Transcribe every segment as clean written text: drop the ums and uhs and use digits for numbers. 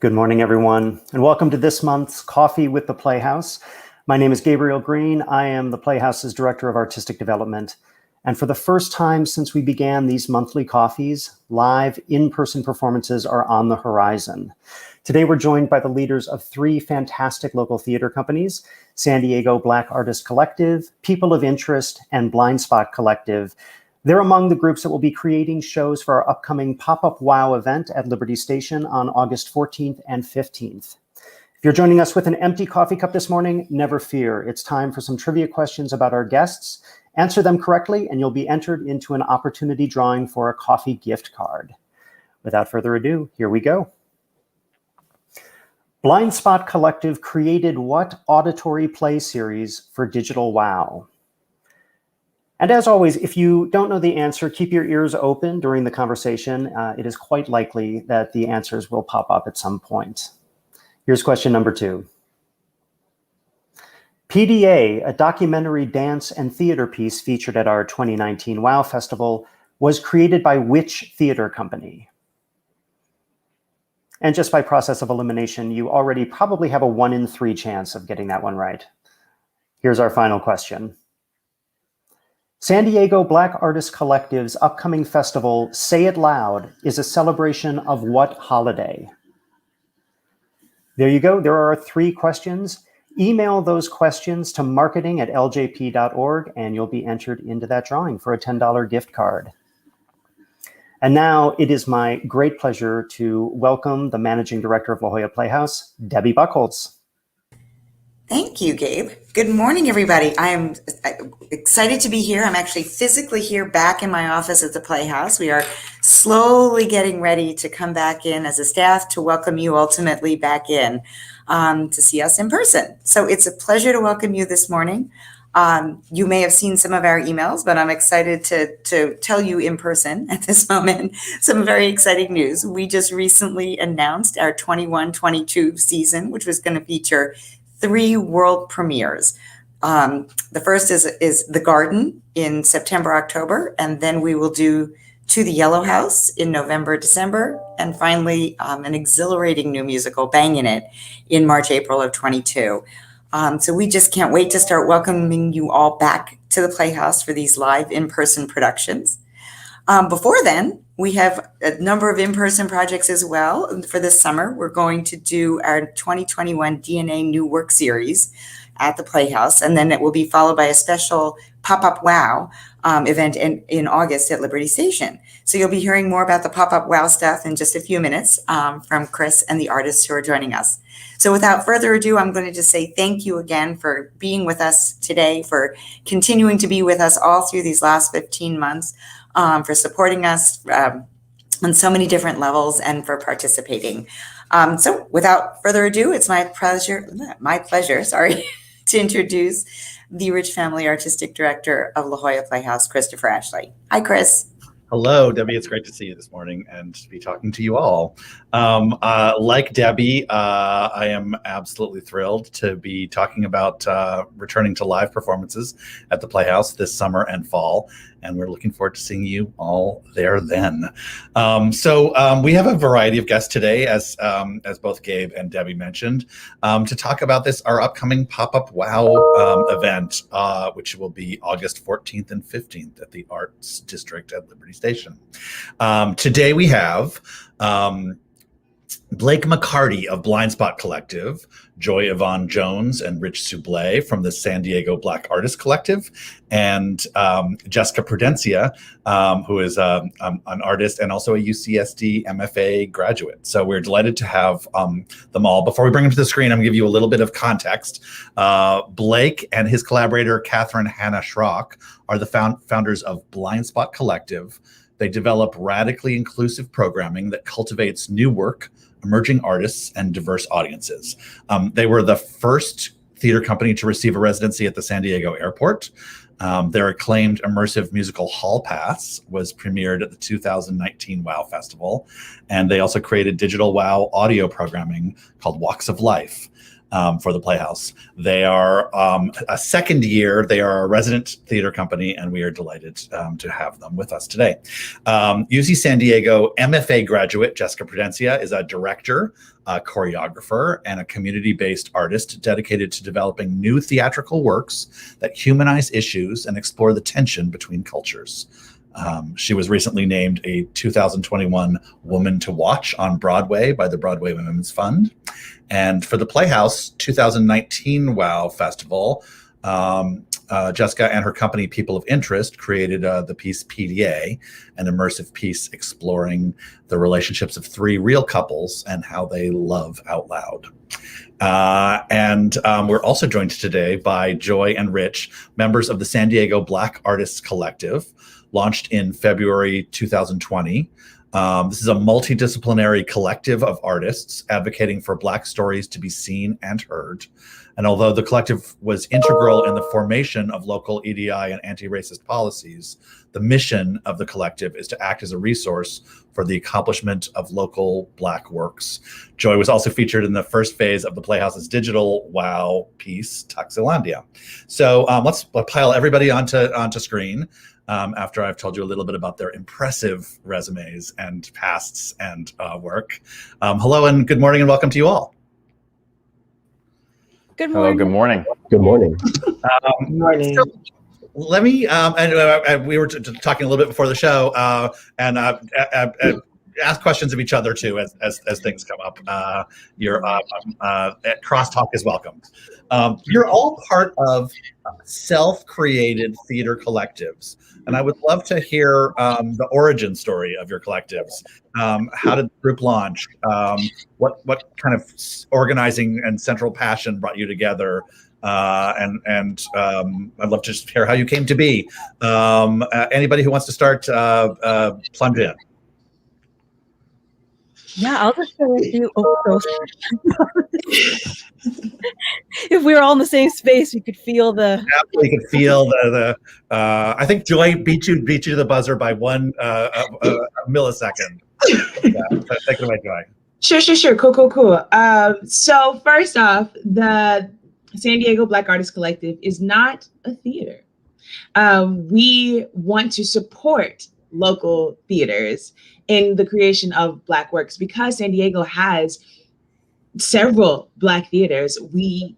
Good morning, everyone, and welcome to this month's Coffee with the Playhouse. My name is Gabriel Green. I am the Playhouse's Director of Artistic Development. And for the first time since we began these monthly coffees, live in-person performances are on the horizon. Today, we're joined by the leaders of three fantastic local theater companies, San Diego Black Artist Collective, People of Interest, and Blindspot Collective. They're among the groups that will be creating shows for our upcoming Pop-Up Wow event at Liberty Station on August 14th and 15th. If you're joining us with an empty coffee cup this morning, never fear. It's time for some trivia questions about our guests. Answer them correctly, and you'll be entered into an opportunity drawing for a coffee gift card. Without further ado, here we go. Blindspot Collective created what auditory play series for Digital Wow? And as always, if you don't know the answer, keep your ears open during the conversation. It is quite likely that the answers will pop up at some point. Here's question number 2. PDA, a documentary dance and theater piece featured at our 2019 WOW Festival, was created by which theater company? And just by process of elimination, you already probably have a 1 in 3 chance of getting that one right. Here's our final question. San Diego Black Artist Collective's upcoming festival, Say It Loud, is a celebration of what holiday? There you go. There are 3 questions. Email those questions to marketing@ljp.org, and you'll be entered into that drawing for a $10 gift card. And now it is my great pleasure to welcome the Managing Director of La Jolla Playhouse, Debbie Buchholz. Thank you, Gabe. Good morning, everybody. I am excited to be here. I'm actually physically here back in my office at the Playhouse. We are slowly getting ready to come back in as a staff to welcome you ultimately back in to see us in person. So it's a pleasure to welcome you this morning. You may have seen some of our emails, but I'm excited to tell you in person at this moment some very exciting news. We just recently announced our 21-22 season, which was going to feature 3 world premieres. The first is The Garden in September, October, and then we will do To the Yellow House in November, December, and finally an exhilarating new musical, Bangin' It, in March, April of 22. So we just can't wait to start welcoming you all back to the Playhouse for these live in-person productions. Before then, we have a number of in-person projects as well. For this summer, we're going to do our 2021 DNA New Work Series at the Playhouse, and then it will be followed by a special Pop-Up Wow event in August at Liberty Station. So you'll be hearing more about the Pop-Up Wow stuff in just a few minutes from Chris and the artists who are joining us. So without further ado, I'm going to just say thank you again for being with us today, for continuing to be with us all through these last 15 months. For supporting us on so many different levels and for participating. So without further ado, it's my pleasure, to introduce the Rich Family Artistic Director of La Jolla Playhouse, Christopher Ashley. Hi, Chris. Hello, Debbie. It's great to see you this morning and to be talking to you all. Like Debbie, I am absolutely thrilled to be talking about returning to live performances at the Playhouse this summer and fall, and we're looking forward to seeing you all there then. We have a variety of guests today, as both Gabe and Debbie mentioned, to talk about our upcoming Pop-Up Wow event, which will be August 14th and 15th at the Arts District at Liberty Station. Today we have Blake McCarty of Blindspot Collective, Joy Yvonne Jones and Rich Soublé from the San Diego Black Artist Collective, and Jesca Prudencio, who is an artist and also a UCSD MFA graduate. So we're delighted to have them all. Before we bring them to the screen, I'm going to give you a little bit of context. Blake and his collaborator, Catherine Hannah Schrock, are the founders of Blindspot Collective. They develop radically inclusive programming that cultivates new work, emerging artists, and diverse audiences. They were the first theater company to receive a residency at the San Diego airport. Their acclaimed immersive musical Hall Pass was premiered at the 2019 WOW Festival. And they also created digital WOW audio programming called Walks of Life. for the Playhouse. They are a second year. They are a resident theater company, and we are delighted to have them with us today. UC San Diego MFA graduate Jesca Prudencio is a director, a choreographer, and a community-based artist dedicated to developing new theatrical works that humanize issues and explore the tension between cultures. She was recently named a 2021 Woman to Watch on Broadway by the Broadway Women's Fund. And for the Playhouse 2019 WOW Festival, Jesca and her company People of Interest created the piece PDA, an immersive piece exploring the relationships of three real couples and how they love out loud. And we're also joined today by Joy and Rich, members of the San Diego Black Artists Collective, launched in February 2020. This is a multidisciplinary collective of artists advocating for Black stories to be seen and heard. And although the collective was integral in the formation of local EDI and anti-racist policies, the mission of the collective is to act as a resource for the accomplishment of local Black works. Joy was also featured in the first phase of the Playhouse's digital WOW piece, Taxilandia. So let's pile everybody onto screen. After I've told you a little bit about their impressive resumes and pasts and work. Hello and good morning and welcome to you all. Good morning. Hello, good morning. Good morning. Good morning. So let me, and we were talking a little bit before the show, and ask questions of each other too as things come up. Crosstalk is welcomed. You're all part of self-created theater collectives, and I would love to hear the origin story of your collectives. How did the group launch? What kind of organizing and central passion brought you together? And I'd love to just hear how you came to be. Anybody who wants to start, plunge in. Yeah, I'll just share with you. If we were all in the same space, we could feel the. Absolutely, could feel the. I think Joy beat you to the buzzer by one millisecond. Yeah, take it away, Joy. Sure. Cool. So first off, the San Diego Black Artists Collective is not a theater. We want to support local theaters in the creation of Black works because San Diego has several Black theaters. The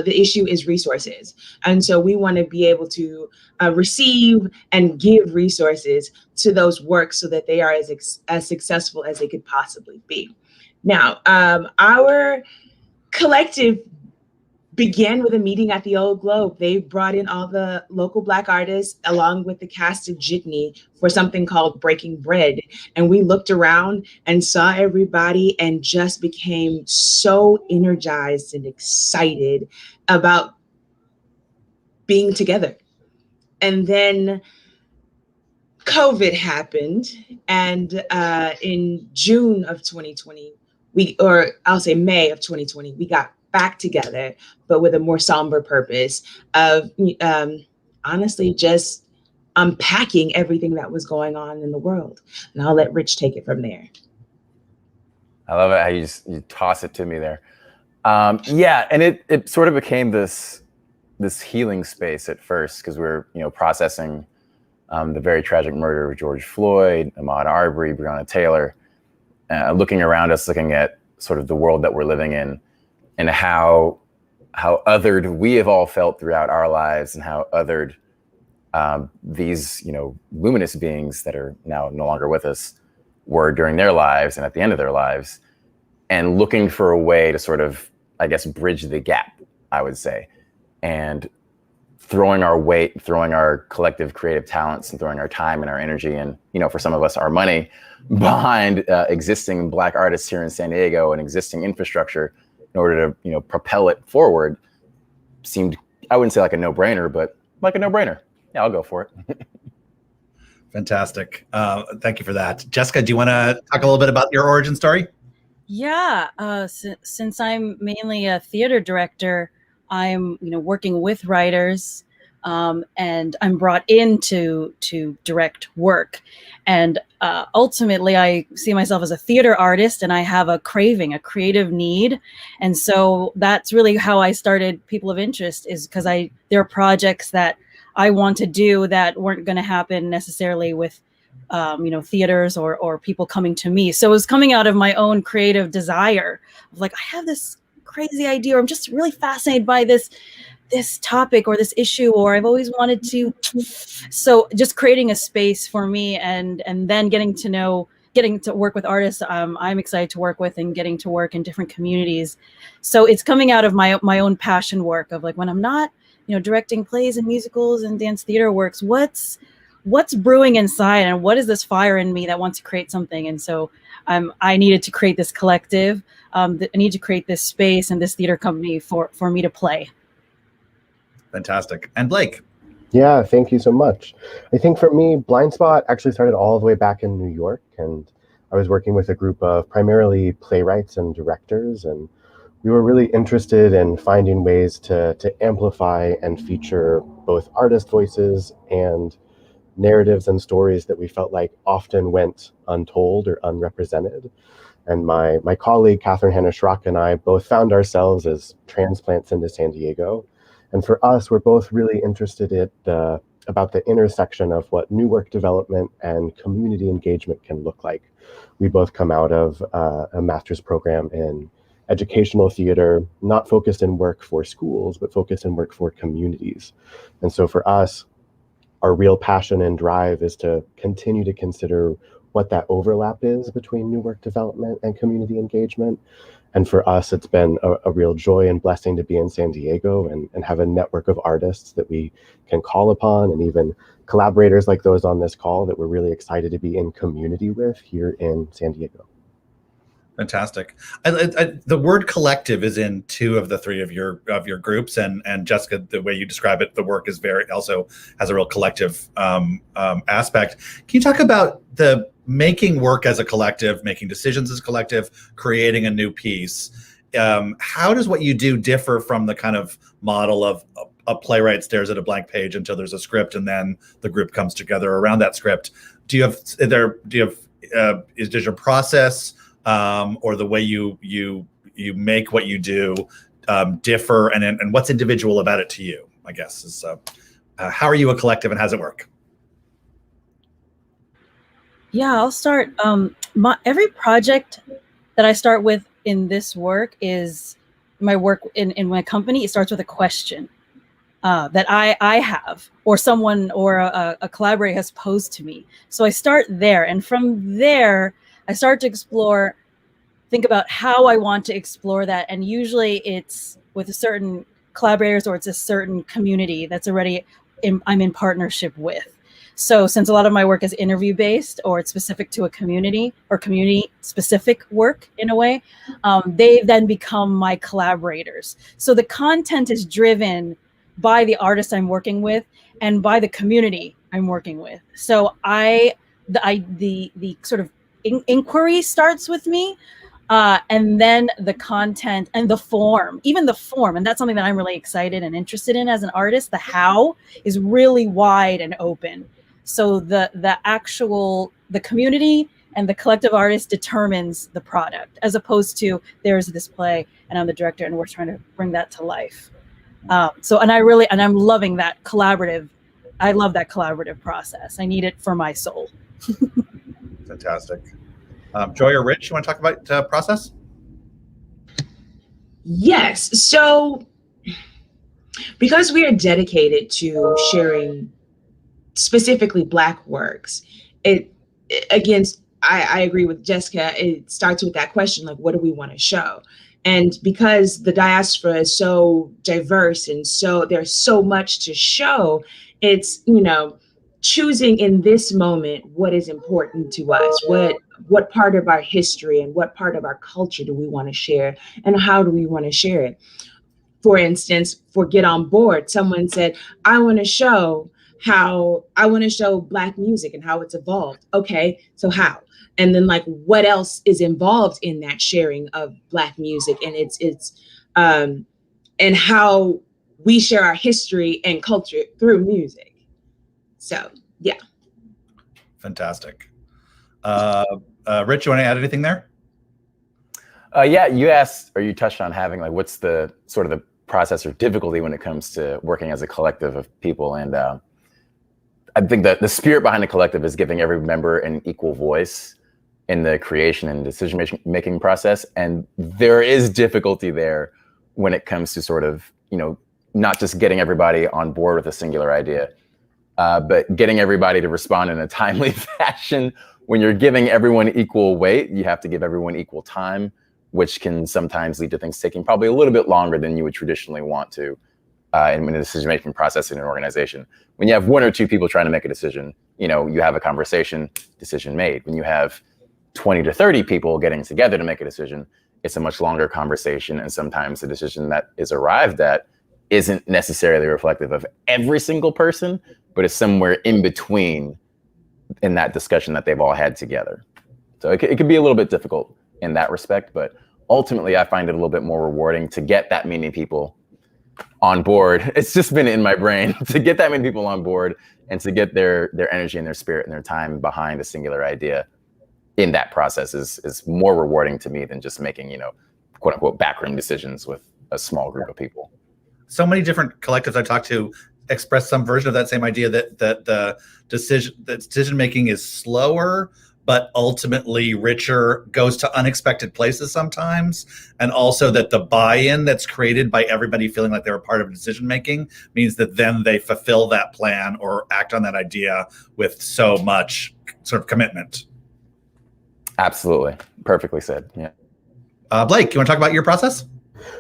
issue is resources, and so we want to be able to receive and give resources to those works so that they are as successful as they could possibly be. Now, our collective began with a meeting at the Old Globe. They brought in all the local Black artists along with the cast of Jitney for something called Breaking Bread. And we looked around and saw everybody and just became so energized and excited about being together. And then COVID happened. And in June of 2020, May of 2020, we got back together, but with a more somber purpose of honestly just unpacking everything that was going on in the world. And I'll let Rich take it from there. I love it how you toss it to me there. Yeah, and it sort of became this healing space at first because we were processing the very tragic murder of George Floyd, Ahmaud Arbery, Breonna Taylor, looking around us, looking at sort of the world that we're living in, and how othered we have all felt throughout our lives, and how othered these luminous beings that are now no longer with us were during their lives and at the end of their lives, and looking for a way to sort of, I guess, bridge the gap, I would say, and throwing our weight, throwing our collective creative talents, and throwing our time and our energy, and for some of us, our money behind existing Black artists here in San Diego and existing infrastructure in order to propel it forward seemed, I wouldn't say like a no-brainer, but like a no-brainer. Yeah, I'll go for it. Fantastic. Thank you for that. Jesca, do you want to talk a little bit about your origin story? Yeah, since I'm mainly a theater director, I'm working with writers and I'm brought in to direct work. And ultimately, I see myself as a theater artist, and I have a craving, a creative need. And so that's really how I started People of Interest, is because there are projects that I want to do that weren't going to happen necessarily with theaters or people coming to me. So it was coming out of my own creative desire of like, I have this crazy idea, or I'm just really fascinated by this topic or this issue, or I've always wanted to. So just creating a space for me, and then getting to work with artists I'm excited to work with, and getting to work in different communities. So it's coming out of my own passion work of like, when I'm not, directing plays and musicals and dance theater works, what's brewing inside, and what is this fire in me that wants to create something? And so I needed to create this collective. I need to create this space and this theater company for me to play. Fantastic. And Blake? Yeah, thank you so much. I think for me, Blindspot actually started all the way back in New York, and I was working with a group of primarily playwrights and directors, and we were really interested in finding ways to amplify and feature both artist voices and narratives and stories that we felt like often went untold or unrepresented. And my colleague, Catherine Hannah-Schrock, and I both found ourselves as transplants into San Diego. And for us, we're both really interested about the intersection of what new work development and community engagement can look like. We both come out of a master's program in educational theater, not focused in work for schools, but focused in work for communities. And so for us, our real passion and drive is to continue to consider what that overlap is between new work development and community engagement. And for us, it's been a real joy and blessing to be in San Diego and have a network of artists that we can call upon, and even collaborators like those on this call that we're really excited to be in community with here in San Diego. Fantastic. The word collective is in two of the three of your groups, and Jesca, the way you describe it, the work is also has a real collective aspect. Can you talk about the making work as a collective, making decisions as a collective, creating a new piece? How does what you do differ from the kind of model of a playwright stares at a blank page until there's a script, and then the group comes together around that script? Does your process or the way you make what you do differ, and what's individual about it to you, I guess, is how are you a collective, and how does it work? Yeah, I'll start. Every project that I start with in this work is my work in my company. It starts with a question that I have, or someone or a collaborator has posed to me. So I start there, and from there, I start to think about how I want to explore that. And usually it's with a certain collaborators, or it's a certain community that's already I'm in partnership with. So since a lot of my work is interview based, or it's specific to a community or community specific work in a way, they then become my collaborators. So the content is driven by the artist I'm working with and by the community I'm working with. So the sort of inquiry starts with me, and then the content and the form, and that's something that I'm really excited and interested in as an artist. The how is really wide and open. So the community and the collective artist determines the product, as opposed to there's this play and I'm the director and we're trying to bring that to life. I'm loving that collaborative. I love that collaborative process. I need it for my soul. Fantastic. Joy or Rich, you want to talk about process? Yes. So because we are dedicated to sharing specifically Black works, I agree with Jesca. It starts with that question, like, what do we want to show? And because the diaspora is so diverse and so there's so much to show, it's, choosing in this moment what is important to us, what part of our history and what part of our culture do we want to share, and how do we want to share it? For instance, for Get On Board, someone said, I want to show Black music and how it's evolved. Okay, so how? And then what else is involved in that sharing of Black music, and it's and how we share our history and culture through music. So, yeah. Fantastic. Rich, you want to add anything there? Yeah, you asked, or you touched on having like, what's the sort of the process or difficulty when it comes to working as a collective of people. And I think that the spirit behind the collective is giving every member an equal voice in the creation and decision-making process. And there is difficulty there when it comes to sort of, you know, not just getting everybody on board with a singular idea, but getting everybody to respond in a timely fashion. When you're giving everyone equal weight, you have to give everyone equal time, which can sometimes lead to things taking probably a little bit longer than you would traditionally want to in a decision-making process in an organization. When you have one or two people trying to make a decision, you know, you have a conversation, decision made. When you have 20 to 30 people getting together to make a decision, it's a much longer conversation. And sometimes the decision that is arrived at isn't necessarily reflective of every single person, but it's somewhere in between in that discussion that they've all had together. So it could be a little bit difficult in that respect, but ultimately I find it a little bit more rewarding to get that many people on board. It's just been in my brain to get that many people on board and to get their energy and their spirit and their time behind a singular idea in that process is more rewarding to me than just making, you know, quote unquote backroom decisions with a small group of people. So many different collectives I talked to express some version of that same idea that the decision making is slower, but ultimately richer, goes to unexpected places sometimes. And also that the buy-in that's created by everybody feeling like they're a part of decision making means that then they fulfill that plan or act on that idea with so much sort of commitment. Absolutely. Perfectly said. Yeah. Blake, you want to talk about your process?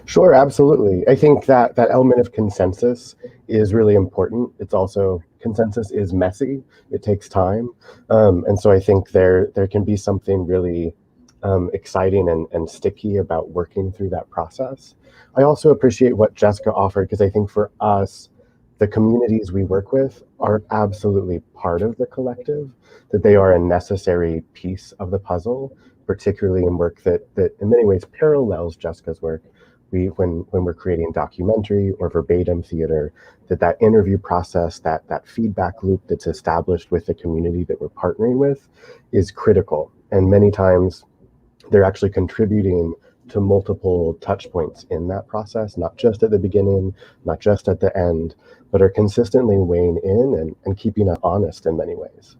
Sure, absolutely. I think that element of consensus is really important. It's also, consensus is messy. It takes time. And so I think there can be something really exciting and sticky about working through that process. I also appreciate what Jesca offered, because I think for us, the communities we work with are absolutely part of the collective, that they are a necessary piece of the puzzle, particularly in work that in many ways parallels Jesca's work. When we're creating documentary or verbatim theater, that interview process, that feedback loop that's established with the community that we're partnering with is critical. And many times they're actually contributing to multiple touch points in that process, not just at the beginning, not just at the end, but are consistently weighing in and keeping it honest in many ways.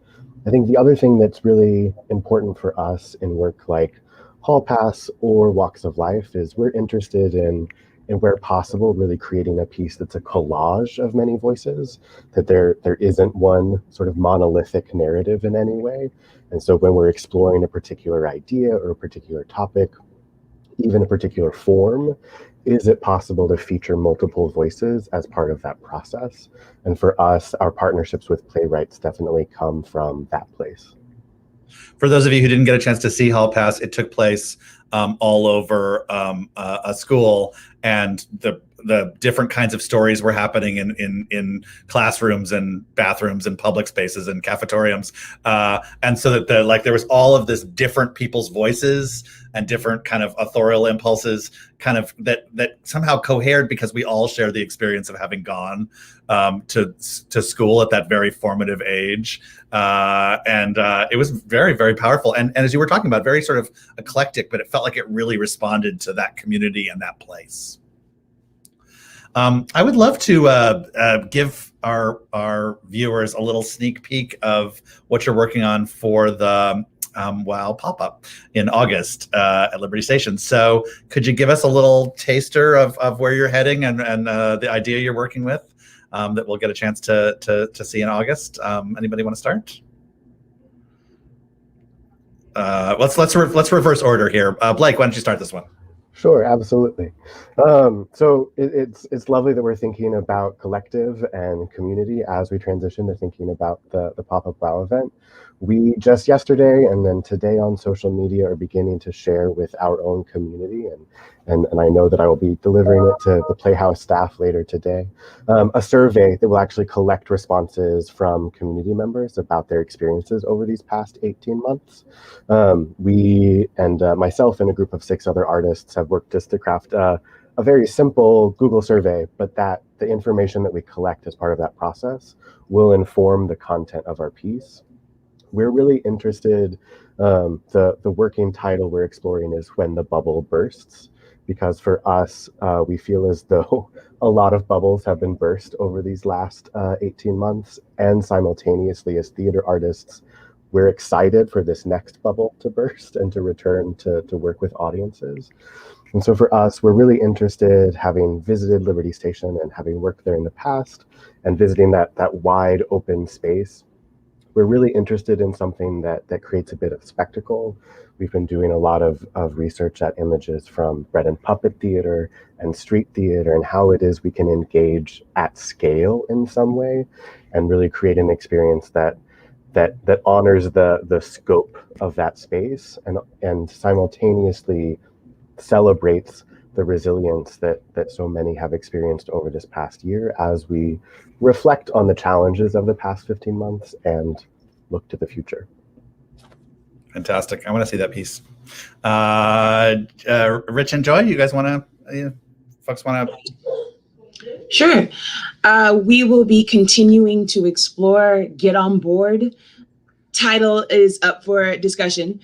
I think the other thing that's really important for us in work like Hall Pass or Walks of Life is we're interested in where possible, really creating a piece that's a collage of many voices, that there isn't one sort of monolithic narrative in any way. And so when we're exploring a particular idea or a particular topic, even a particular form, is it possible to feature multiple voices as part of that process? And for us, our partnerships with playwrights definitely come from that place. For those of you who didn't get a chance to see Hall Pass, it took place all over a school, and the different kinds of stories were happening in classrooms and bathrooms and public spaces and cafetoriums, and so that there was all of this different people's voices and different kind of authorial impulses, kind of that somehow cohered because we all share the experience of having gone to school at that very formative age, and it was very, very powerful. And as you were talking about, very sort of eclectic, but it felt like it really responded to that community and that place. I would love to give our viewers a little sneak peek of what you're working on for the WOW pop-up in August at Liberty Station. So could you give us a little taster of where you're heading and the idea you're working with that we'll get a chance to see in August? Anybody want to start? Let's reverse order here. Blake, why don't you start this one? Sure, absolutely. So it's lovely that we're thinking about collective and community as we transition to thinking about the pop-up WOW event. We just yesterday and then today on social media are beginning to share with our own community, and I know that I will be delivering it to the Playhouse staff later today, a survey that will actually collect responses from community members about their experiences over these past 18 months. We and myself and a group of 6 other artists have worked just to craft a a very simple Google survey, but that the information that we collect as part of that process will inform the content of our piece. We're really interested, the working title we're exploring is When the Bubble Bursts, because for us, we feel as though a lot of bubbles have been burst over these last 18 months, and simultaneously as theater artists, we're excited for this next bubble to burst and to return to work with audiences. And so for us, we're really interested, having visited Liberty Station and having worked there in the past and visiting that wide open space, we're really interested in something that creates a bit of spectacle. We've been doing a lot of research at images from bread and puppet theater and street theater and how it is we can engage at scale in some way and really create an experience that honors the scope of that space and simultaneously celebrates the resilience that so many have experienced over this past year as we reflect on the challenges of the past 15 months and look to the future. Fantastic. I want to see that piece. Rich and Joy, you guys want to, folks want to? Sure. We will be continuing to explore Get On Board. Title is up for discussion,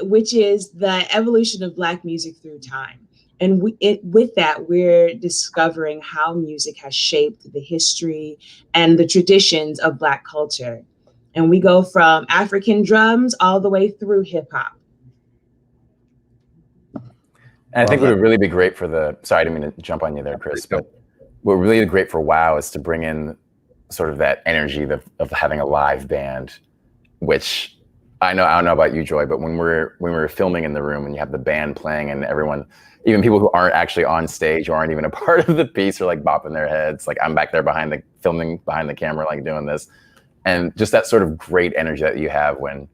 which is the evolution of Black music through time. And with that, we're discovering how music has shaped the history and the traditions of Black culture. And we go from African drums all the way through hip hop. And I think what would really be great for sorry, I didn't mean to jump on you there, Chris, but what would really be great for WOW is to bring in sort of that energy of having a live band, which I don't know about you, Joy, but when we're filming in the room and you have the band playing and everyone, even people who aren't actually on stage or aren't even a part of the piece are like bopping their heads. Like I'm back there filming behind the camera, like doing this. And just that sort of great energy that you have when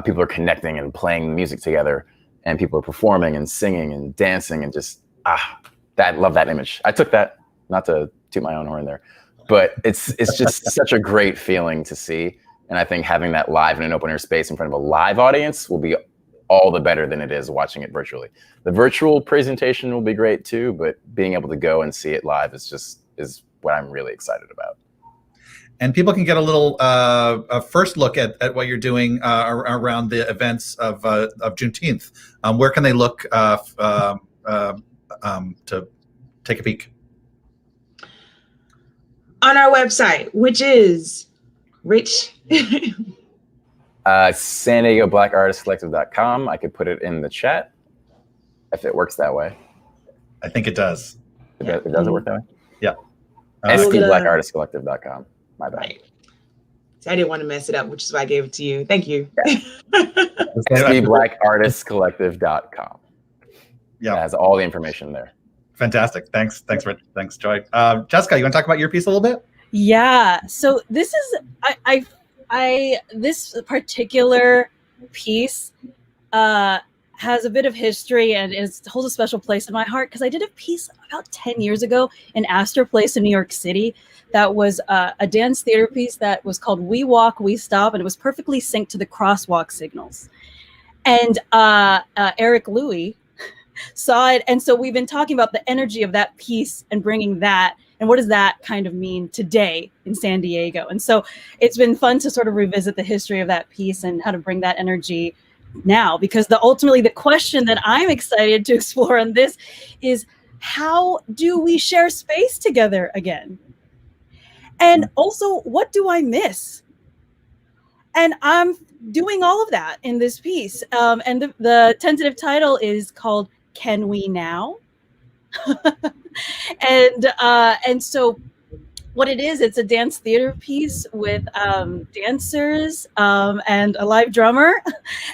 people are connecting and playing music together and people are performing and singing and dancing and just, love that image. I took that, not to toot my own horn there, but it's just such a great feeling to see. And I think having that live in an open air space in front of a live audience will be all the better than it is watching it virtually. The virtual presentation will be great too, but being able to go and see it live is what I'm really excited about. And people can get a little a first look at what you're doing around the events of Juneteenth. Where can they look to take a peek? On our website, which is Rich. San Diego BlackArtistCollective.com. I could put it in the chat if it works that way. I think it does. It does work that way? Yeah. SDBlackArtistCollective.com. My bad. Right. So I didn't want to mess it up, which is why I gave it to you. Thank you. SDBlackArtistCollective.com. Yeah. It has all the information there. Fantastic. Thanks, Rich. Thanks, Joy. Jessica, you want to talk about your piece a little bit? Yeah. So this is this particular piece has a bit of history and holds a special place in my heart because I did a piece about 10 years ago in Astor Place in New York City that was a dance theater piece that was called We Walk, We Stop, and it was perfectly synced to the crosswalk signals. And Eric Louie saw it. And so we've been talking about the energy of that piece and bringing that. And what does that kind of mean today in San Diego? And so it's been fun to sort of revisit the history of that piece and how to bring that energy now, because ultimately the question that I'm excited to explore on this is how do we share space together again? And also, what do I miss? And I'm doing all of that in this piece. And the tentative title is called Can We Now? And so what it is, it's a dance theater piece with dancers and a live drummer.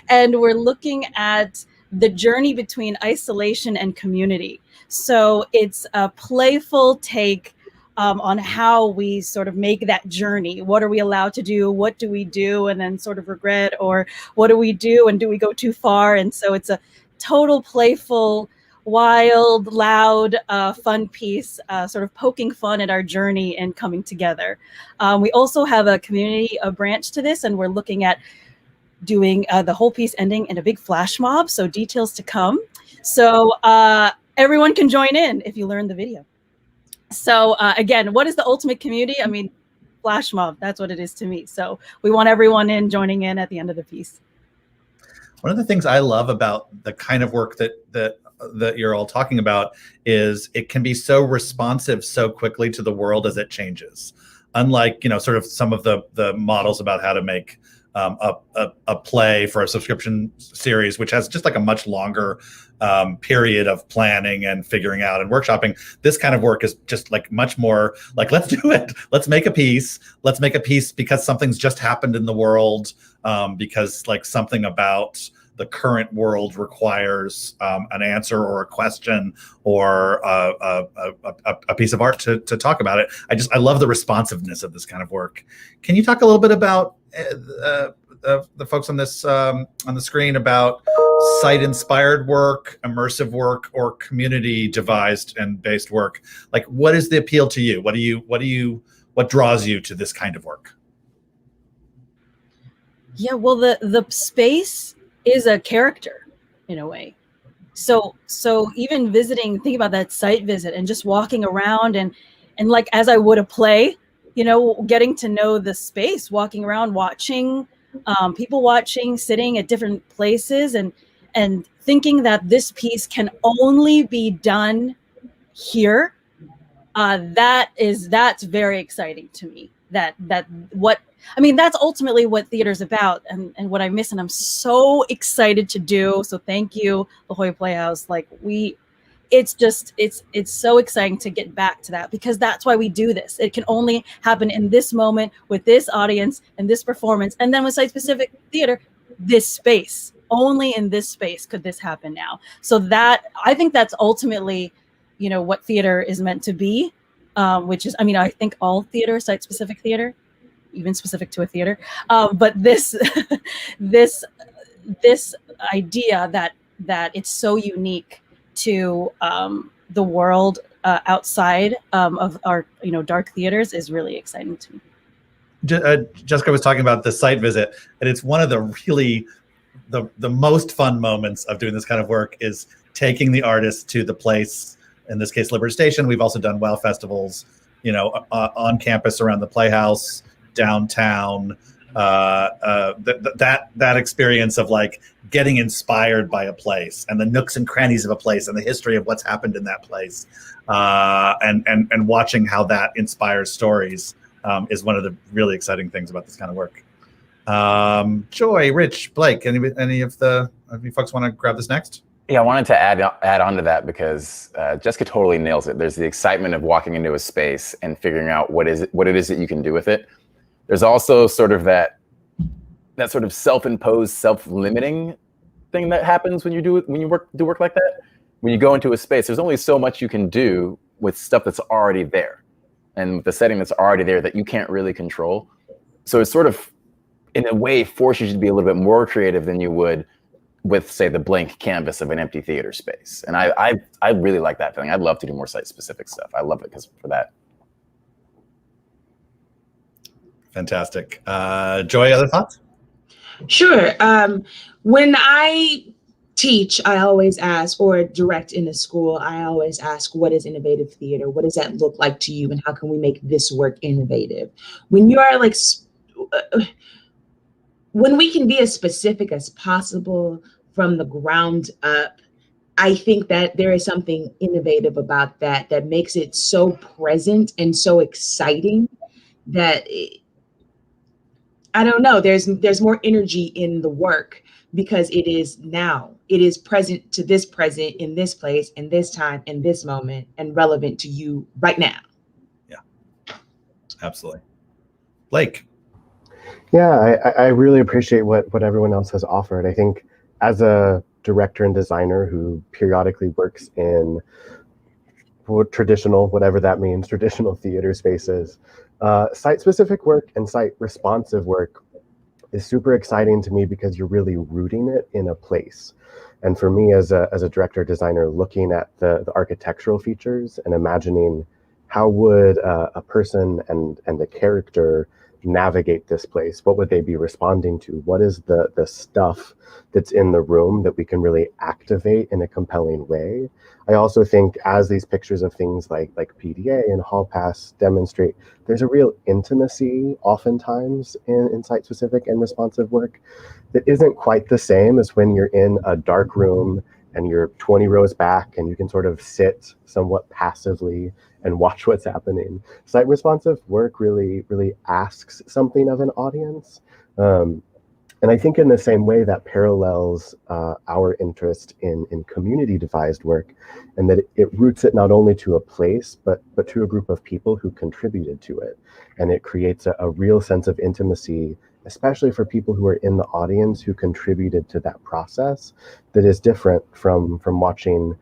And we're looking at the journey between isolation and community. So it's a playful take on how we sort of make that journey. What are we allowed to do? What do we do? And then sort of regret, or what do we do? And do we go too far? And so it's a total playful, wild, loud, fun piece, sort of poking fun at our journey and coming together. We also have a community branch to this, and we're looking at doing the whole piece ending in a big flash mob. So details to come. So everyone can join in if you learn the video. So again, what is the ultimate community? I mean, flash mob, that's what it is to me. So we want everyone joining in at the end of the piece. One of the things I love about the kind of work that you're all talking about is it can be so responsive so quickly to the world as it changes. Unlike, sort of some of the models about how to make a play for a subscription series, which has just like a much longer period of planning and figuring out and workshopping. This kind of work is just like much more like, let's do it. Let's make a piece. Let's make a piece because something's just happened in the world, because like something about the current world requires an answer or a question or a piece of art to talk about it. I love the responsiveness of this kind of work. Can you talk a little bit about the folks on this on the screen about site-inspired work, immersive work, or community-devised and based work? Like, what is the appeal to you? What draws you to this kind of work? Yeah, well, the space is a character in a way. So even visiting, think about that site visit and just walking around and like as I would a play, getting to know the space, walking around, watching people watching, sitting at different places and thinking that this piece can only be done here. That's very exciting to me. That's ultimately what theater's about and what I miss, and I'm so excited to do. So thank you, La Jolla Playhouse. Like it's so exciting to get back to that because that's why we do this. It can only happen in this moment with this audience and this performance. And then with site-specific theater, this space, only in this space could this happen now. So that, I think that's ultimately, what theater is meant to be, which is, I think all theater, site-specific theater, even specific to a theater. But this idea that it's so unique to the world outside of our dark theaters is really exciting to me. Jesca was talking about the site visit, and it's one of the really the most fun moments of doing this kind of work is taking the artist to the place. In this case, Liberty Station. We've also done WOW festivals, on campus around the Playhouse, downtown. That experience of like getting inspired by a place and the nooks and crannies of a place and the history of what's happened in that place, and watching how that inspires stories is one of the really exciting things about this kind of work. Joy, Rich, Blake, any of you folks want to grab this next? Yeah, I wanted to add on to that because Jesca totally nails it. There's the excitement of walking into a space and figuring out what it is that you can do with it. There's also sort of that sort of self-imposed, self-limiting thing that happens when you do work like that. When you go into a space, there's only so much you can do with stuff that's already there, and the setting that's already there that you can't really control. So it sort of, in a way, forces you to be a little bit more creative than you would with, say, the blank canvas of an empty theater space. And I really like that feeling. I'd love to do more site-specific stuff. I love it for that. Fantastic. Joy, other thoughts? Sure. When I teach, I always ask, or direct in a school, I always ask, what is innovative theater? What does that look like to you? And how can we make this work innovative? When you are like, when we can be as specific as possible from the ground up, I think that there is something innovative about that makes it so present and so exciting that I don't know, there's more energy in the work because it is now. It is present to this present in this place, in this time, in this moment, and relevant to you right now. Yeah, absolutely. Blake. Yeah, I really appreciate what everyone else has offered. I think as a director and designer who periodically works in traditional, whatever that means, traditional theater spaces, site-specific work and site-responsive work is super exciting to me because you're really rooting it in a place. And for me as a director designer, looking at the architectural features and imagining how would a person and a character navigate this place? What would they be responding to? What is the stuff that's in the room that we can really activate in a compelling way? I also think as these pictures of things like PDA and Hall Pass demonstrate, there's a real intimacy oftentimes in site-specific and responsive work that isn't quite the same as when you're in a dark room and you're 20 rows back and you can sort of sit somewhat passively and watch what's happening. Site responsive work really asks something of an audience. And I think in the same way that parallels our interest in community devised work, and that it roots it not only to a place, but to a group of people who contributed to it. And it creates a real sense of intimacy, especially for people who are in the audience who contributed to that process, that is different from watching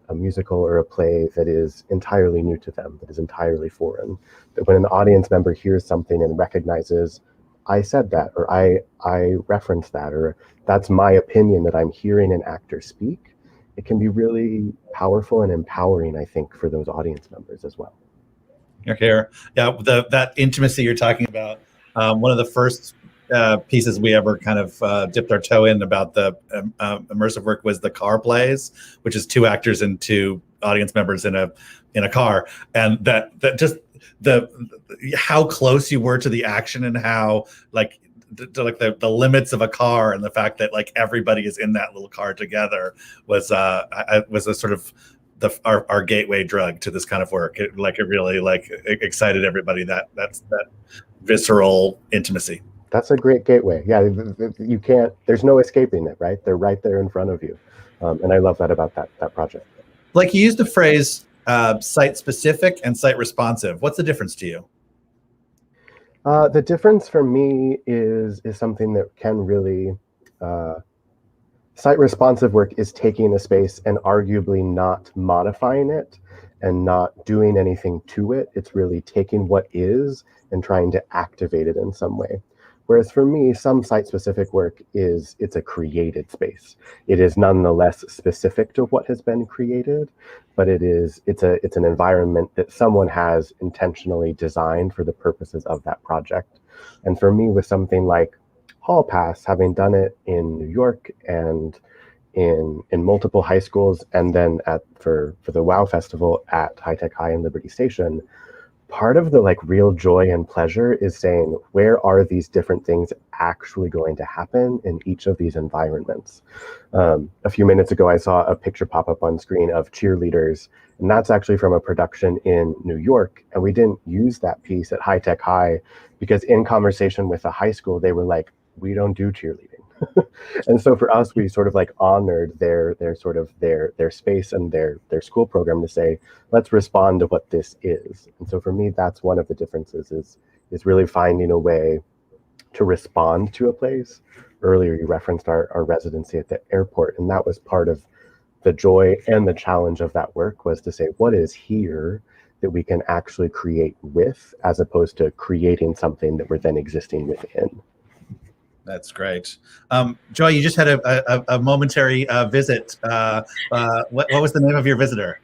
a musical or a play that is entirely new to them, that is entirely foreign. That when an audience member hears something and recognizes, I said that, or I referenced that, or that's my opinion that I'm hearing an actor speak, it can be really powerful and empowering, I think, for those audience members as well. Okay, yeah, that intimacy you're talking about, one of the first pieces we ever kind of dipped our toe in about the immersive work was the car plays, which is 2 actors and 2 audience members in a car, and that just how close you were to the action and how the limits of a car, and the fact that like everybody is in that little car together was a sort of our gateway drug to this kind of work. It really excited everybody, that visceral intimacy. That's a great gateway. Yeah, you can't, there's no escaping it, right? They're right there in front of you. And I love that about that project. Like, you used the phrase site specific and site responsive. What's the difference to you? The difference for me is something that can really, site responsive work is taking a space and arguably not modifying it and not doing anything to it. It's really taking what is and trying to activate it in some way. Whereas for me, some site-specific work it's a created space. It is nonetheless specific to what has been created, but it's an environment that someone has intentionally designed for the purposes of that project. And for me, with something like Hall Pass, having done it in New York and in multiple high schools, and then for the WOW Festival at High Tech High and Liberty Station, part of the real joy and pleasure is saying, where are these different things actually going to happen in each of these environments? A few minutes ago, I saw a picture pop up on screen of cheerleaders, and that's actually from a production in New York. And we didn't use that piece at High Tech High because in conversation with the high school, they were like, we don't do cheerleading. And so for us, we sort of honored their space and their school program to say, let's respond to what this is. And so for me, that's one of the differences is really finding a way to respond to a place. Earlier, you referenced our residency at the airport, and that was part of the joy and the challenge of that work, was to say, what is here that we can actually create with, as opposed to creating something that we're then existing within. That's great. Joy, you just had a momentary visit. What was the name of your visitor?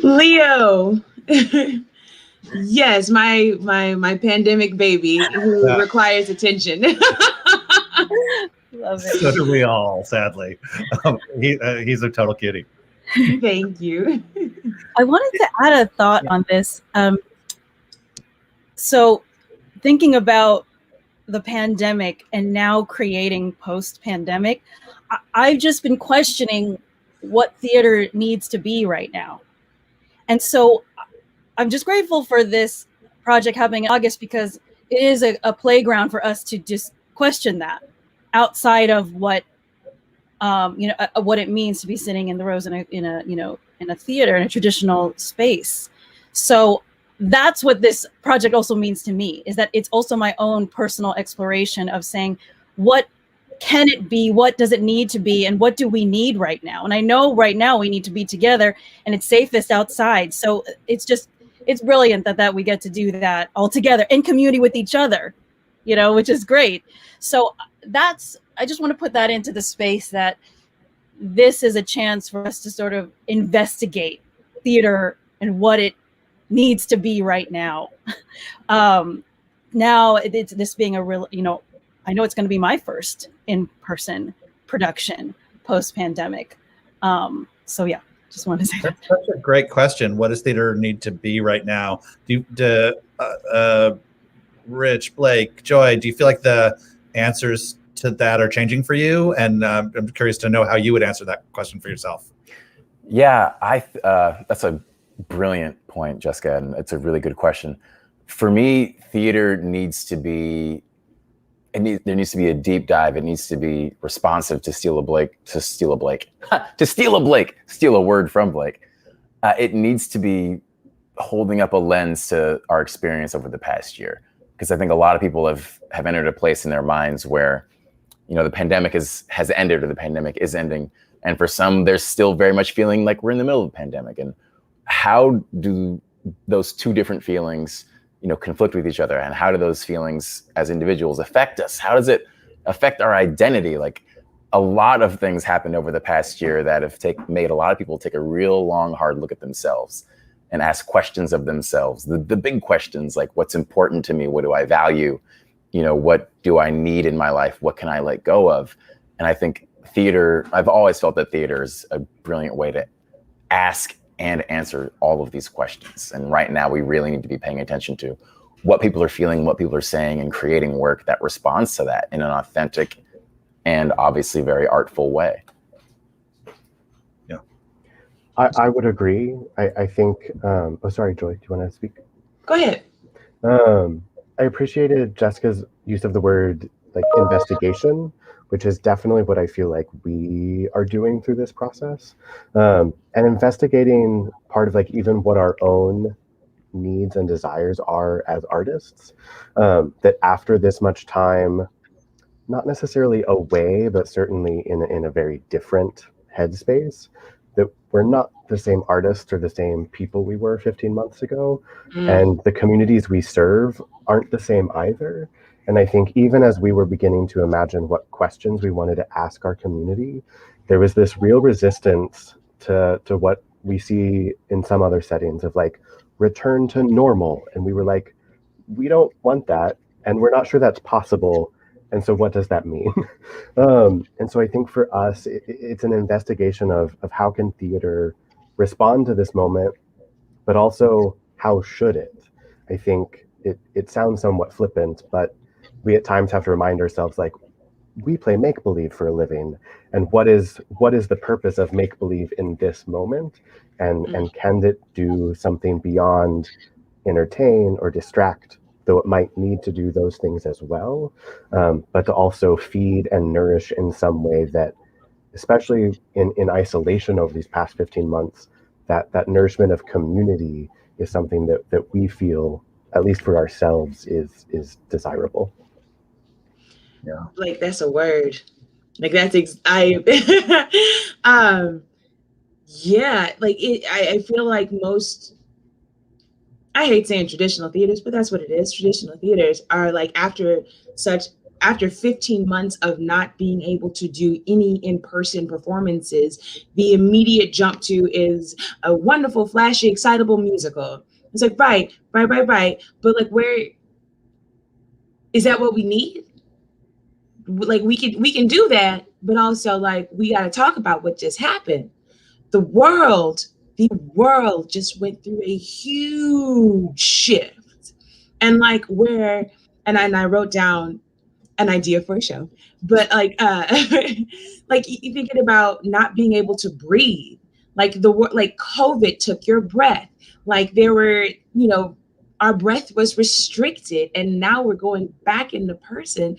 Leo. Yes, my pandemic baby who requires attention. Love it. So do we all, sadly. He's a total cutie. Thank you. I wanted to add a thought on this. So thinking about the pandemic and now creating post-pandemic, I've just been questioning what theater needs to be right now. And so I'm just grateful for this project happening in August, because it is a playground for us to just question that outside of what what it means to be sitting in the rows in a theater, in a traditional space. So that's what this project also means to me, is that it's also my own personal exploration of saying, what can it be? What does it need to be? And what do we need right now? And I know right now we need to be together, and it's safest outside. So it's brilliant that we get to do that all together in community with each other, which is great. So I just want to put that into the space, that this is a chance for us to sort of investigate theater and what it needs to be right now. now it's this being a real, I know it's going to be my first in-person production post-pandemic. So yeah, just wanted to say that. That's such a great question. What does theater need to be right now? Rich, Blake, Joy, do you feel like the answers to that are changing for you? And I'm curious to know how you would answer that question for yourself. Yeah, that's a brilliant point, Jessica, and it's a really good question. For me, theater needs to be, there needs to be a deep dive. It needs to be responsive to steal a word from Blake. It needs to be holding up a lens to our experience over the past year. Because I think a lot of people have entered a place in their minds where, the pandemic has ended or the pandemic is ending. And for some, they're still very much feeling like we're in the middle of the pandemic. And how do those two different feelings, conflict with each other? And how do those feelings as individuals affect us? How does it affect our identity? Like, a lot of things happened over the past year that have made a lot of people take a real long, hard look at themselves and ask questions of themselves. The big questions, like, what's important to me? What do I value? What do I need in my life? What can I let go of? And I think theater, I've always felt that theater is a brilliant way to ask and answer all of these questions. And right now we really need to be paying attention to what people are feeling, what people are saying, and creating work that responds to that in an authentic and obviously very artful way. Yeah. I would agree. I think, sorry, Joy, do you want to speak? Go ahead. I appreciated Jessica's use of the word like investigation, which is definitely what I feel like we are doing through this process. And investigating part of like even what our own needs and desires are as artists, that after this much time, not necessarily away, but certainly in a very different headspace, that we're not the same artists or the same people we were 15 months ago. And the communities we serve aren't the same either. And I think even as we were beginning to imagine what questions we wanted to ask our community, there was this real resistance to what we see in some other settings of like return to normal. And we were like, we don't want that. And we're not sure that's possible. And so what does that mean? And so I think for us, it's an investigation of how can theater respond to this moment, but also how should it? I think it sounds somewhat flippant, but we at times have to remind ourselves, like, we play make-believe for a living. And what is the purpose of make-believe in this moment? And can it do something beyond entertain or distract, though it might need to do those things as well, but to also feed and nourish in some way that, especially in isolation over these past 15 months, that nourishment of community is something that we feel, at least for ourselves, is desirable. Yeah. Like, that's a word. Like, that's yeah, like I feel like most, I hate saying traditional theaters, but that's what it is. Traditional theaters are like, after 15 months of not being able to do any in-person performances, the immediate jump to is a wonderful, flashy, excitable musical. It's like, right. But like, where is that what we need? Like, we can do that, but also like, we got to talk about what just happened. The world just went through a huge shift. And like, and I wrote down an idea for a show, but like, like, you thinking about not being able to breathe, like like COVID took your breath. Like, there were, our breath was restricted, and now we're going back into person.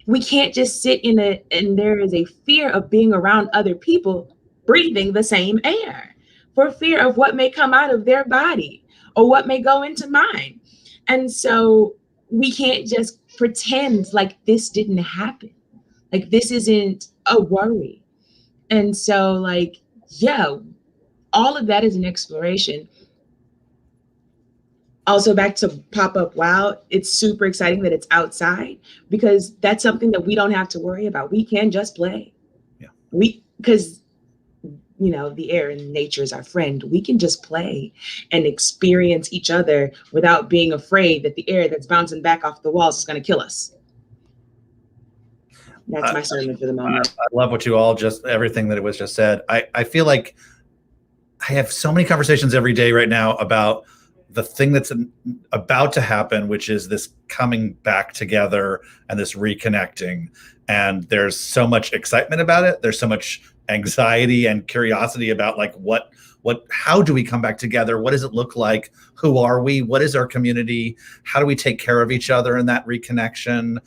We can't just sit and there is a fear of being around other people breathing the same air, for fear of what may come out of their body or what may go into mine. And so we can't just pretend like this didn't happen. Like, this isn't a worry. And so, like, yeah, all of that is an exploration. Also, back to Pop-Up Wow, it's super exciting that it's outside, because that's something that we don't have to worry about. We can just play. Yeah. Because the air and nature is our friend. We can just play and experience each other without being afraid that the air that's bouncing back off the walls is going to kill us. That's my sermon for the moment. I love what you all everything that it was just said. I feel like I have so many conversations every day right now about the thing that's about to happen, which is this coming back together and this reconnecting. And there's so much excitement about it. There's so much anxiety and curiosity about like how do we come back together? What does it look like? Who are we? What is our community? How do we take care of each other in that reconnection?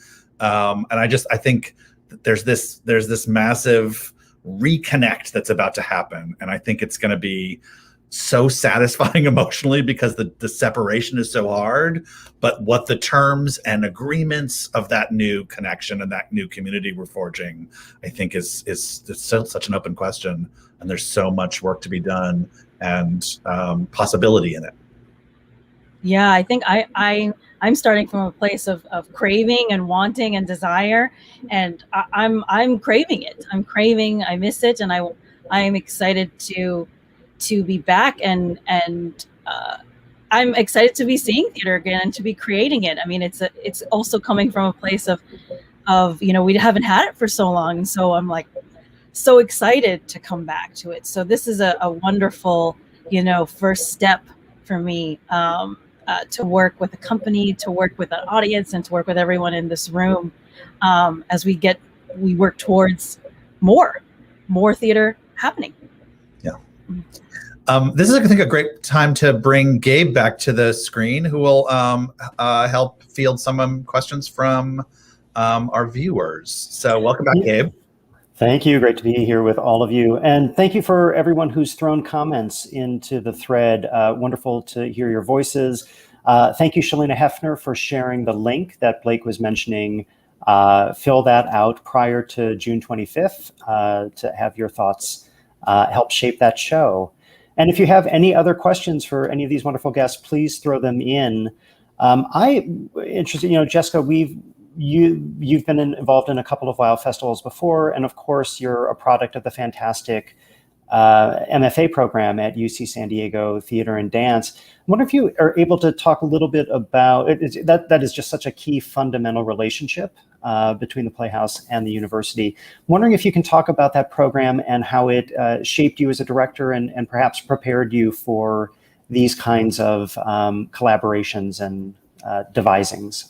And I think there's this massive reconnect that's about to happen. And I think it's going to be so satisfying emotionally because the separation is so hard, but what the terms and agreements of that new connection and that new community we're forging, I think is still such an open question, and there's so much work to be done and possibility in it. Yeah, I think I'm starting from a place of craving and wanting and desire, and I'm craving it. I miss it, and I am excited to be back, and I'm excited to be seeing theater again and to be creating it. I mean, it's also coming from a place of we haven't had it for so long, and so I'm like so excited to come back to it. So this is a wonderful first step for me to work with a company, to work with an audience, and to work with everyone in this room as we work towards more theater happening. Yeah. This is, I think, a great time to bring Gabe back to the screen, who will help field some questions from our viewers. So welcome back, Gabe. Thank you. Great to be here with all of you. And thank you for everyone who's thrown comments into the thread. Wonderful to hear your voices. Thank you, Shalina Hefner, for sharing the link that Blake was mentioning. Fill that out prior to June 25th to have your thoughts help shape that show. And if you have any other questions for any of these wonderful guests, please throw them in. I'm interested, Jesca, you've been involved in a couple of WOW festivals before, and of course, you're a product of the fantastic MFA program at UC San Diego Theater and Dance. I wonder if you are able to talk a little bit about it. That is just such a key fundamental relationship between the Playhouse and the university. I'm wondering if you can talk about that program and how it shaped you as a director and perhaps prepared you for these kinds of collaborations and devisings.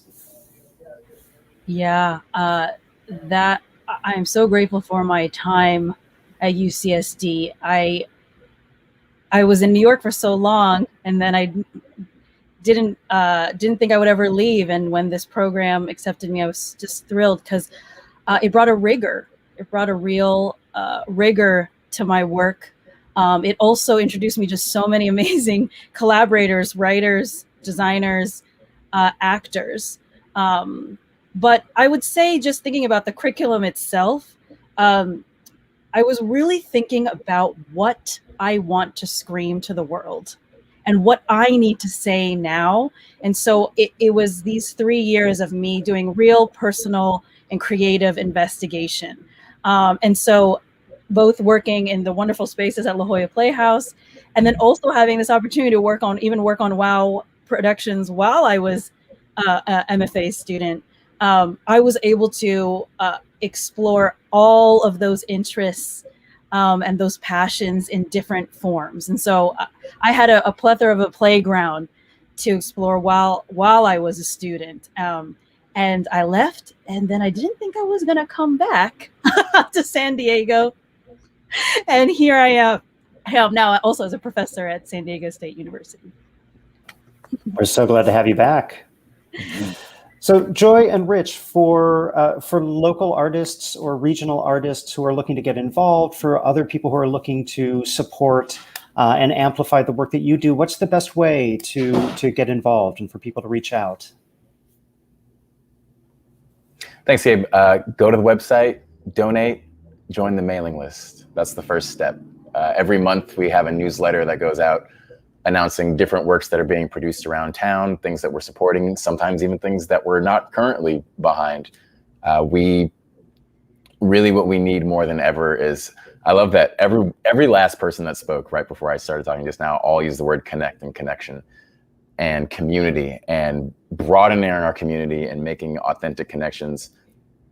Yeah, that I'm so grateful for my time at UCSD. I was in New York for so long, and then I didn't think I would ever leave. And when this program accepted me, I was just thrilled because it brought a rigor. It brought a real rigor to my work. It also introduced me to so many amazing collaborators, writers, designers, actors. But I would say, just thinking about the curriculum itself, I was really thinking about what I want to scream to the world and what I need to say now. And so it was these 3 years of me doing real personal and creative investigation. And so both working in the wonderful spaces at La Jolla Playhouse, and then also having this opportunity to work on WOW productions while I was a MFA student. I was able to explore all of those interests and those passions in different forms. And so I had a plethora of a playground to explore while I was a student. And I left, and then I didn't think I was going to come back to San Diego. And here I am now also as a professor at San Diego State University. We're so glad to have you back. So Joy and Rich, for local artists or regional artists who are looking to get involved, for other people who are looking to support and amplify the work that you do, what's the best way to get involved and for people to reach out? Thanks, Gabe. Go to the website, donate, join the mailing list. That's the first step. Every month we have a newsletter that goes out announcing different works that are being produced around town, things that we're supporting, sometimes even things that we're not currently behind. We really what we need more than ever is, I love that every last person that spoke right before I started talking just now all used the word connect and connection and community, and broadening our community and making authentic connections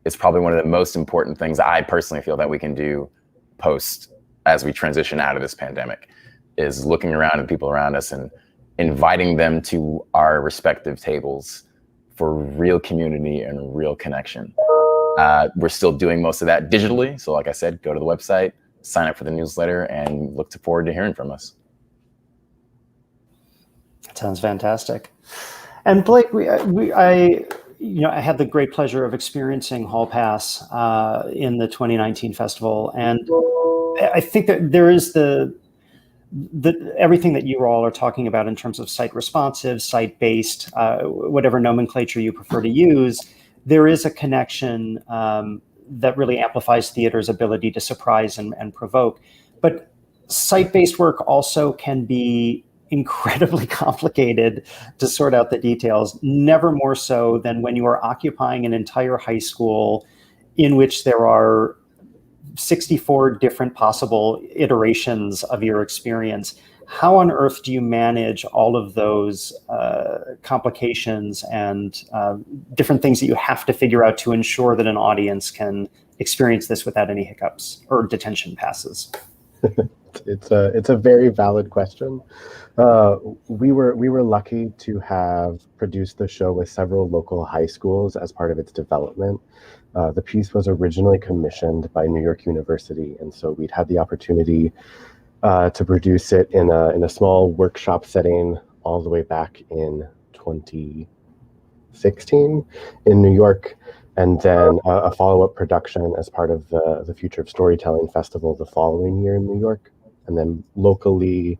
is probably one of the most important things I personally feel that we can do post as we transition out of this pandemic, is looking around at people around us and inviting them to our respective tables for real community and real connection. We're still doing most of that digitally. So like I said, go to the website, sign up for the newsletter, and look forward to hearing from us. That sounds fantastic. And Blake, I had the great pleasure of experiencing Hall Pass in the 2019 festival. And I think that there is everything that you all are talking about in terms of site responsive, site based, whatever nomenclature you prefer to use, there is a connection that really amplifies theater's ability to surprise and provoke. But site based work also can be incredibly complicated to sort out the details, never more so than when you are occupying an entire high school in which there are 64 different possible iterations of your experience. How on earth do you manage all of those complications and different things that you have to figure out to ensure that an audience can experience this without any hiccups or detention passes? It's a very valid question. We were lucky to have produced the show with several local high schools as part of its development. The piece was originally commissioned by New York University, and so we'd had the opportunity to produce it in a small workshop setting all the way back in 2016 in New York, and then a follow-up production as part of the Future of Storytelling Festival the following year in New York. And then locally,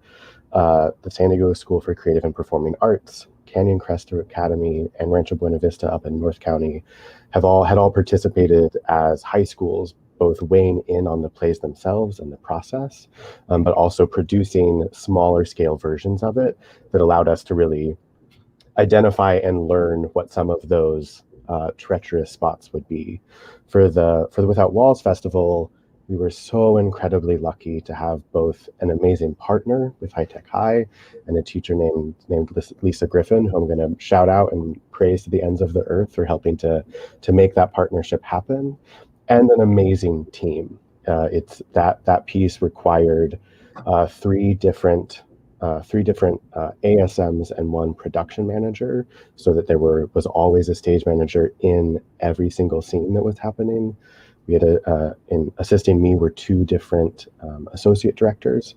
the San Diego School for Creative and Performing Arts, Canyon Crest Academy, and Rancho Buena Vista up in North County had all participated as high schools, both weighing in on the plays themselves and the process, but also producing smaller scale versions of it that allowed us to really identify and learn what some of those treacherous spots would be. For the Without Walls Festival, we were so incredibly lucky to have both an amazing partner with High Tech High and a teacher named Lisa Griffin, who I'm going to shout out and praise to the ends of the earth for helping to make that partnership happen, and an amazing team. It's that piece required three different ASMs and one production manager, so that there was always a stage manager in every single scene that was happening. We had in assisting me were two different associate directors,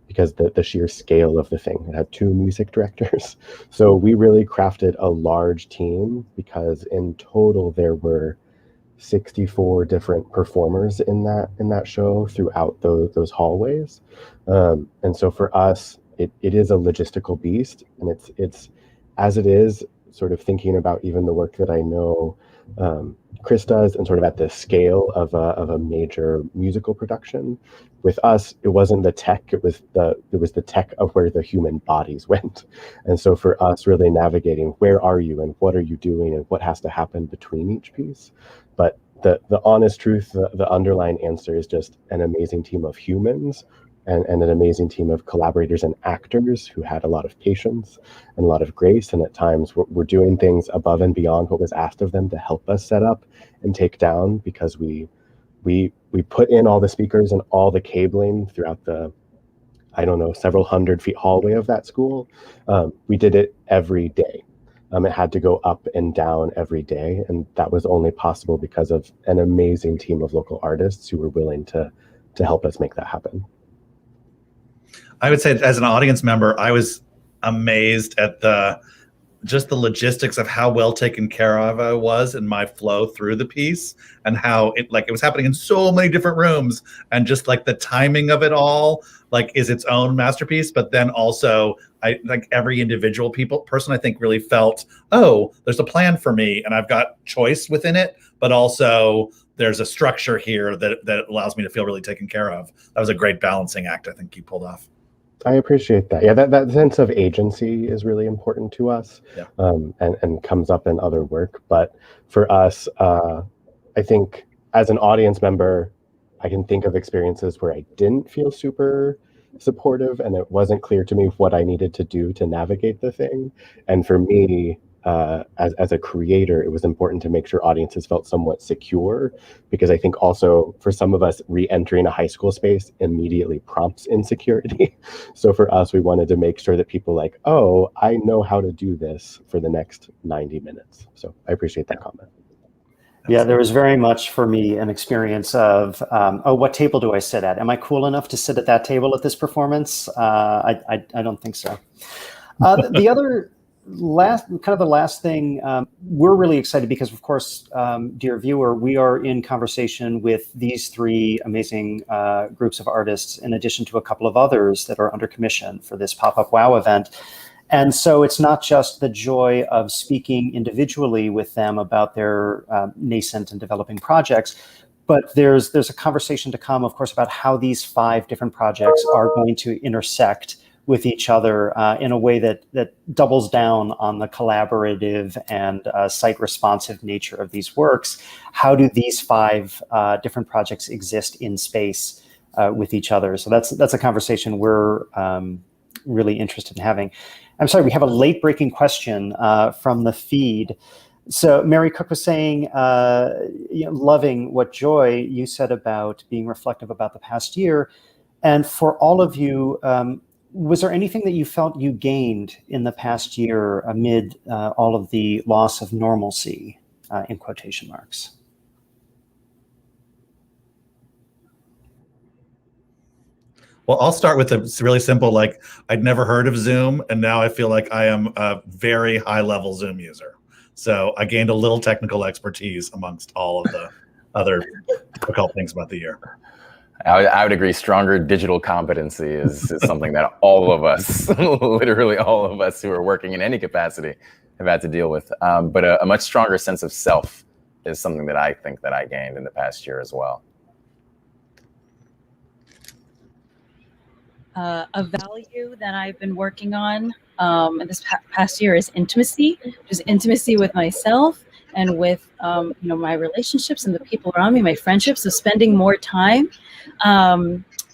because the sheer scale of the thing. It had two music directors. So we really crafted a large team, because in total there were 64 different performers in that show throughout those hallways. And so for us, it is a logistical beast, and it's as it is sort of thinking about even the work that I know Chris does, and sort of at the scale of a major musical production. With us, it wasn't the tech; it was the tech of where the human bodies went. And so for us, really navigating where are you and what are you doing and what has to happen between each piece. But the honest truth, the underlying answer is just an amazing team of humans and an amazing team of collaborators and actors who had a lot of patience and a lot of grace, and at times were doing things above and beyond what was asked of them to help us set up and take down, because we put in all the speakers and all the cabling throughout the, I don't know, several 100-foot hallway of that school. We did it every day. It had to go up and down every day, and that was only possible because of an amazing team of local artists who were willing to help us make that happen. I would say, as an audience member, I was amazed at just the logistics of how well taken care of I was in my flow through the piece, and how it was happening in so many different rooms, and just like the timing of it all is its own masterpiece. But then also, I like every individual person I think really felt, oh, there's a plan for me and I've got choice within it, but also there's a structure here that allows me to feel really taken care of. That was a great balancing act I think you pulled off. I appreciate that. Yeah, that sense of agency is really important to us, and comes up in other work. But for us, I think as an audience member, I can think of experiences where I didn't feel super supportive and it wasn't clear to me what I needed to do to navigate the thing. And for me, as a creator, it was important to make sure audiences felt somewhat secure, because I think also for some of us, re-entering a high school space immediately prompts insecurity. So for us, we wanted to make sure that people like, oh, I know how to do this for the next 90 minutes. So I appreciate that comment. Yeah, there was very much for me an experience of, oh, what table do I sit at? Am I cool enough to sit at that table at this performance? I don't think so. The other the last thing, we're really excited because, of course, dear viewer, we are in conversation with these three amazing groups of artists, in addition to a couple of others that are under commission for this Pop-Up Wow event. And so it's not just the joy of speaking individually with them about their nascent and developing projects, but there's a conversation to come, of course, about how these 5 different projects are going to intersect with each other in a way that doubles down on the collaborative and site-responsive nature of these works. How do these 5 different projects exist in space with each other? So that's a conversation we're really interested in having. I'm sorry, we have a late-breaking question from the feed. So Mary Cook was saying, loving what Joy you said about being reflective about the past year. And for all of you, was there anything that you felt you gained in the past year amid all of the loss of normalcy, in quotation marks? Well, I'll start with a really simple, like, I'd never heard of Zoom, and now I feel like I am a very high-level Zoom user. So I gained a little technical expertise amongst all of the other difficult things about the year. I would agree. Stronger digital competency is something that all of us, literally all of us who are working in any capacity, have had to deal with. But a much stronger sense of self is something that I think that I gained in the past year as well. A value that I've been working on in this past year is intimacy, just intimacy with myself and with my relationships and the people around me, my friendships. So spending more time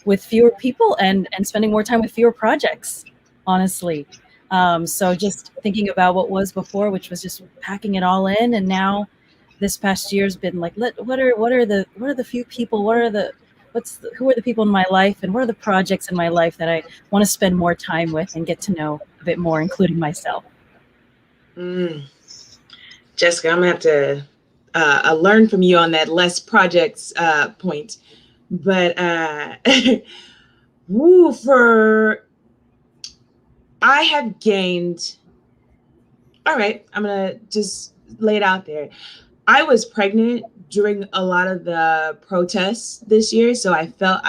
with fewer people and spending more time with fewer projects, honestly. So just thinking about what was before, which was just packing it all in, and now this past year's been like, what are the few people? Who are the people in my life, and what are the projects in my life that I want to spend more time with and get to know a bit more, including myself? Jesca, I'm gonna have to learn from you on that less projects point. But I have gained. All right, I'm gonna just lay it out there. I was pregnant during a lot of the protests this year, so I felt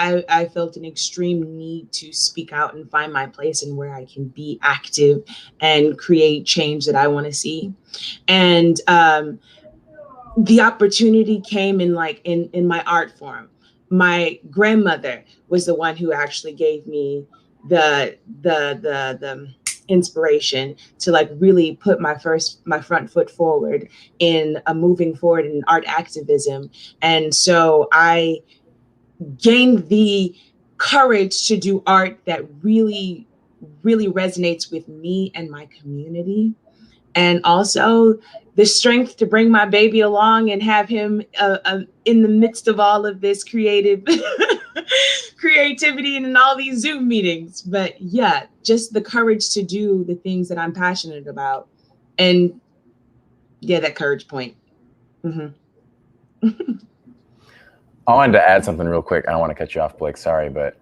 an extreme need to speak out and find my place and where I can be active and create change that I want to see. And the opportunity came in my art form. My grandmother was the one who actually gave me the inspiration to really put my front foot forward in moving forward in art activism. And so I gained the courage to do art that really, really resonates with me and my community. And also the strength to bring my baby along and have him in the midst of all of this creativity and in all these Zoom meetings. But yeah, just the courage to do the things that I'm passionate about. And yeah, that courage point. I wanted to add something real quick. I don't want to cut you off, Blake. Sorry, but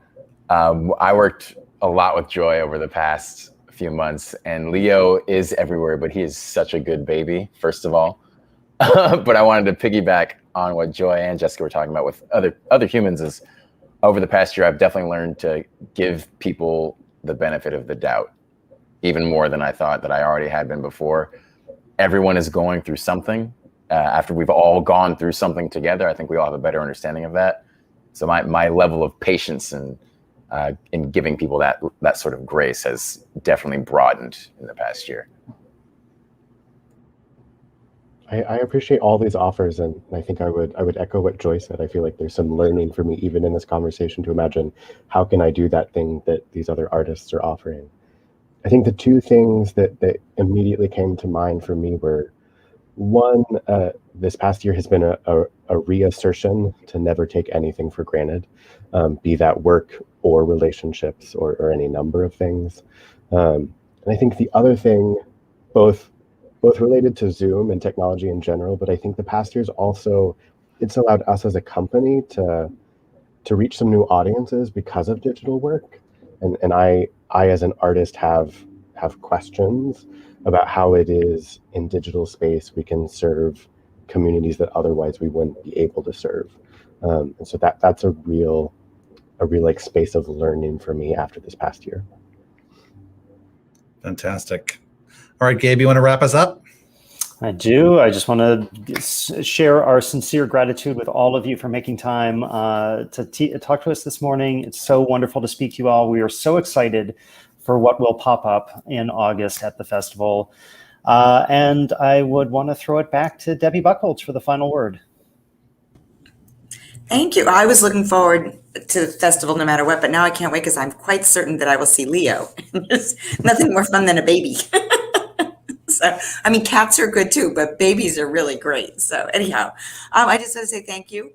I worked a lot with Joy over the past few months, and Leo is everywhere, but he is such a good baby, first of all. But I wanted to piggyback on what Joy and Jesca were talking about with other humans. Is over the past year, I've definitely learned to give people the benefit of the doubt, even more than I thought that I already had been before. Everyone is going through something. After we've all gone through something together, I think we all have a better understanding of that. So my level of patience and in giving people that sort of grace has definitely broadened in the past year. I appreciate all these offers, and I think I would echo what Joy said. I feel like there's some learning for me even in this conversation to imagine how can I do that thing that these other artists are offering. I think the two things that immediately came to mind for me were one, this past year has been a reassertion to never take anything for granted, be that work or relationships or any number of things. And I think the other thing, both related to Zoom and technology in general, but I think the past year's also, it's allowed us as a company to reach some new audiences because of digital work. And I as an artist have questions about how it is in digital space we can serve communities that otherwise we wouldn't be able to serve. And so that's a real like space of learning for me after this past year. Fantastic. All right, Gabe, you want to wrap us up? I do. I just want to share our sincere gratitude with all of you for making time to talk to us this morning. It's so wonderful to speak to you all. We are so excited for what will pop up in August at the festival. And I would want to throw it back to Debbie Buchholz for the final word. Thank you. I was looking forward to the festival no matter what, but now I can't wait because I'm quite certain that I will see Leo. There's nothing more fun than a baby. So, I mean, cats are good too, but babies are really great. So anyhow, I just want to say thank you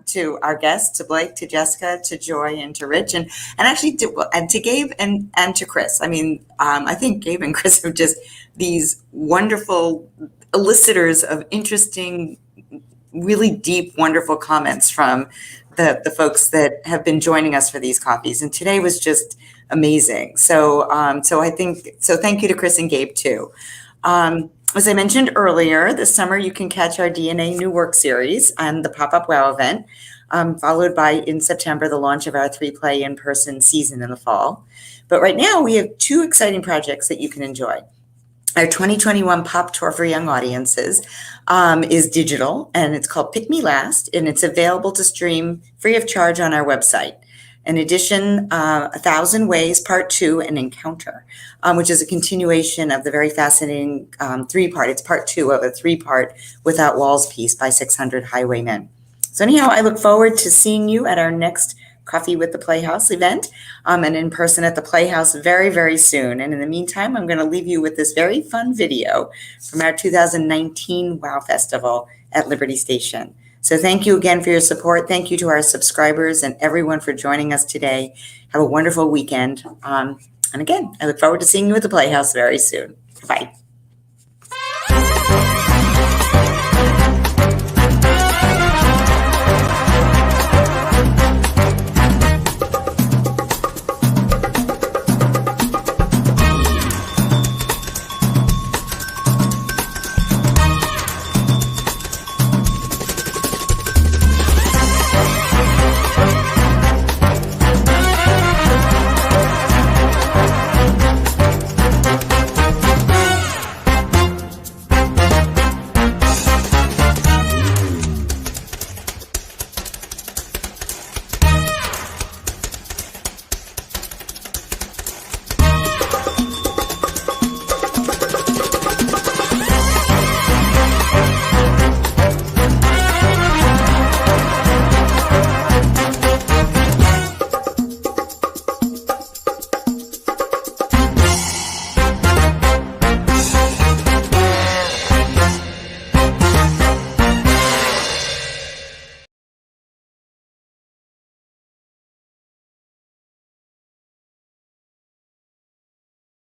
to our guests, to Blake, to Jesca, to Joy, and to Rich, and actually to Gabe and to Chris. I mean, I think Gabe and Chris are just these wonderful elicitors of interesting, really deep, wonderful comments from the folks that have been joining us for these coffees. And today was just amazing. So thank you to Chris and Gabe too. As I mentioned earlier, this summer you can catch our DNA New Work series and the Pop-Up WOW event, followed by, in September, the launch of our 3-play in-person season in the fall. But right now we have 2 exciting projects that you can enjoy. Our 2021 Pop Tour for Young Audiences is digital, and it's called Pick Me Last, and it's available to stream free of charge on our website. In addition, 1,000 Ways, Part 2, an Encounter, which is a continuation of the very fascinating 3-part. It's Part 2 of a 3-part Without Walls piece by 600 Highwaymen. So anyhow, I look forward to seeing you at our next Coffee with the Playhouse event and in person at the Playhouse very, very soon. And in the meantime, I'm going to leave you with this very fun video from our 2019 WOW Festival at Liberty Station. So thank you again for your support. Thank you to our subscribers and everyone for joining us today. Have a wonderful weekend. And again, I look forward to seeing you at the Playhouse very soon. Bye.